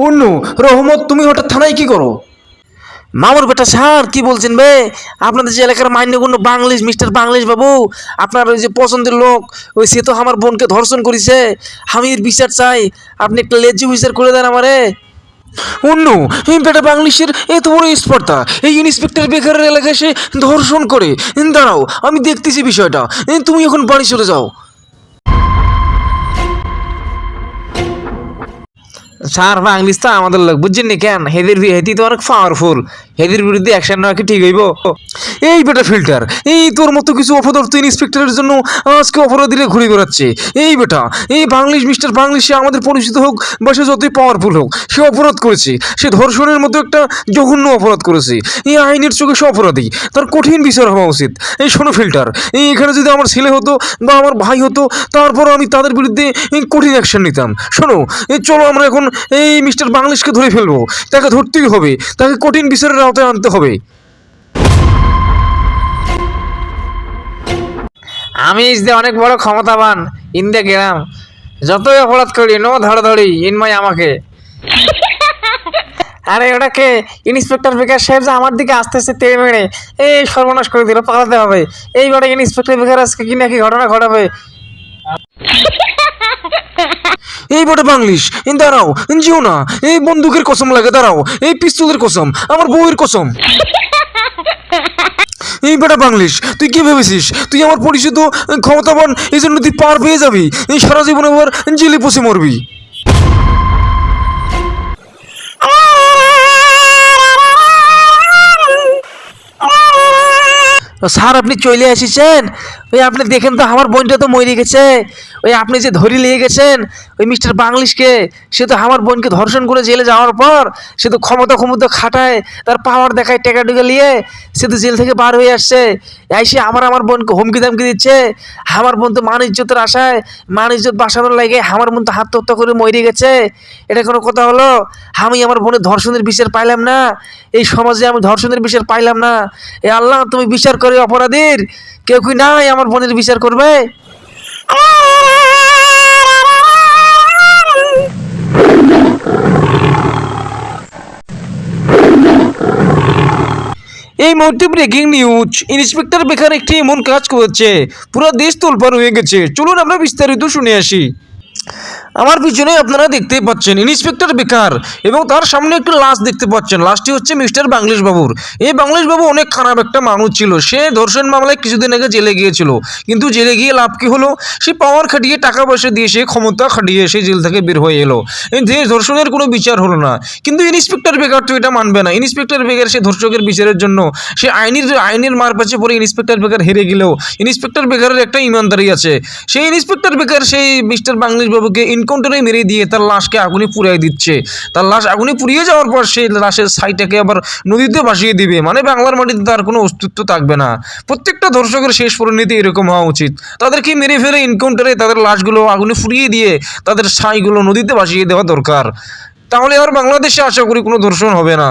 অন্য রহমত, তুমি হঠাৎ থানায় কি করো? মামুর বেটা স্যার কি বলছেন বে? আপনাদের যে এলাকার মান্যগণ্য বাংলিশ মিস্টার বাংলিশ বাবু, আপনার ওই যে পছন্দের লোক, ওই সে তো আমার বোনকে ধর্ষণ করেছে। আমি এর বিচার চাই, আপনি একটা লেজ্জু বিচার করে দেন আমারে। অন্য বেটা বাংলিশের এত বড় স্পর্ধা, এই ইন্সপেক্টর বেকারের এলাকায় সে ধর্ষণ করে। দাঁড়াও, আমি দেখতেছি বিষয়টা। তুমি এখন বাড়ি চলে যাও। স্যার বাংলিশ তো আমাদের লোক, বুঝছেন নি কেন? হেতি তো অনেক পাওয়ারফুল, হেদির বিরুদ্ধে অ্যাকশন নেওয়া কি ঠিক হইব? এই বেটা ফিল্টার, এই তোর মতো কিছু অপদার্থ ইন্সপেক্টরের জন্য আজকে অপরাধীরা ঘুরে বেড়াচ্ছে। এই বেটা, এই বাংলিশ মিস্টার বাংলিশ সে আমাদের পরিচিত হোক বা সে যতই পাওয়ারফুল হোক, সে অপরাধ করেছে। সে ধর্ষণের মতো একটা জঘন্য অপরাধ করেছে। এই আইনের চোখে সে অপরাধী, তার কঠিন বিচার হওয়া উচিত। এই শোনো ফিল্টার, এই এখানে যদি আমার ছেলে হতো বা আমার ভাই হতো, তারপর আমি তাদের বিরুদ্ধে কঠিন অ্যাকশন নিতাম। শোনো, এই চলো আমরা এখন এই মিস্টার বাংলিশকে ধরে ফেলবো। তাকে ধরতেই হবে, তাকে কঠিন বিচারের আওতায় আনতে হবে। আমি ইস দে অনেক বড় ক্ষমতাবান ইন দ্য গ্রাম, যতই অপরাধ করি নো ধরাধরি ইনময় আমাকে। আরে ওটাকে ইন্সপেক্টর বেকার সাহেব যে আমার দিকে আস্তে আস্তে তেড়ে মেরে এই সর্বনাশ করে দিল, পালাতে হবে। এইবারে ইন্সপেক্টর বেকার আজকে কি নাকি ঘটনা ঘটাবে। এই বটে বাংলিশ, দাঁড়াও, জিও না। এই বন্দুকের কসম লাগে, দাঁড়াও। এই পিস্তলের কসম, আমার বউয়ের কসম। এই বেটা বাংলিশ, তুই কি ভেবেছিস তুই আমার পরিচিত ক্ষমতাবান এই জন্য তুই পার পেয়ে যাবি? এই সারা জীবন আবার জেলে পচে মরবি। স্যার আপনি চলে এসেছেন? ওই আপনি দেখেন তো আমার বোনটা তো মরে গেছে। ওই আপনি যে ধরে নিয়ে গেছেন ওই মিস্টার বাংলিশকে, সে তো আমার বোনকে ধর্ষণ করে জেলে যাওয়ার পর সে তো ক্ষমতা খাটায়, তার পাওয়ার দেখায়, টেকা টুকা নিয়ে সে তো জেল থেকে বার হয়ে আসছে। এসে আমার বোনকে হুমকি দামকি দিচ্ছে। আমার বোন তো মান ইজ্জতের আশায়, মান ইজ্জত বাঁচানোর লাগে আমার বোন তো আত্মহত্যা করে মরে গেছে। এটা কোনো কথা হলো? আমি আমার বোনের ধর্ষণের বিচার পাইলাম না, এই সমাজে আমি ধর্ষণের বিচার পাইলাম না। এ আল্লাহ, তুমি বিচার করে অপরাধীর কেউ কি নাই আমার বোনের বিচার করবে? এই মুহূর্তে ব্রেকিং নিউজ, ইন্সপেক্টর বেকার একটি এমন কাজ করেছে পুরো দেশ তোলপাড় হয়ে গেছে। চলুন আমরা বিস্তারিত শুনে আসি। আমার পিছনে আপনারা দেখতে পাচ্ছেন ইন্সপেক্টর বেকার এবং তার সামনে একটি লাশ দেখতে পাচ্ছেন। লাশটি হচ্ছে মিস্টার বাংলিশ বাবুর। এই বাংলিশ বাবু অনেক খারাপ একটা মানুষ ছিল। সে ধর্ষণ মামলায় কিছুদিন আগে জেলে গিয়েছিল, কিন্তু জেলে গিয়ে লাভ কি হলো? সে পাওয়ার খাটিয়ে, টাকা পয়সা দিয়ে, সে ক্ষমতা খাটিয়ে সে জেল থেকে বের হয়ে এলো। এই ধর্ষণের কোনো বিচার হলো না। কিন্তু ইন্সপেক্টর বেকার তো এটা মানবে না। ইন্সপেক্টর বেকার সে ধর্ষকের বিচারের জন্য সে আইনের মার পাচ্ছে পরে ইন্সপেক্টর বেকার হেরে গেলেও ইন্সপেক্টর বেকারের একটা ইমানদারি আছে। সেই ইন্সপেক্টর বেকার সেই মিস্টার বাংলিশ বাবুকে এনকাউন্টারে মেরে দিয়ে তার লাশকে আগুনে পুড়িয়ে দিচ্ছে। তার লাশ আগুনে পুড়িয়ে যাওয়ার পর সেই লাশের ছাইটাকে আবার নদীতে ভাসিয়ে দিবে, মানে বাংলার মাটিতে তার কোনো অস্তিত্ব থাকবে না। প্রত্যেকটা ধর্ষকের শেষ পরিণতি এরকম হওয়া উচিত। তাদেরকে মেরে ফেলে এনকাউন্টারে তাদের লাশগুলো আগুনে পুড়িয়ে দিয়ে তাদের ছাইগুলো নদীতে ভাসিয়ে দেওয়া দরকার। তাহলে আর বাংলাদেশে আশা করি কোনো ধর্ষণ হবে না।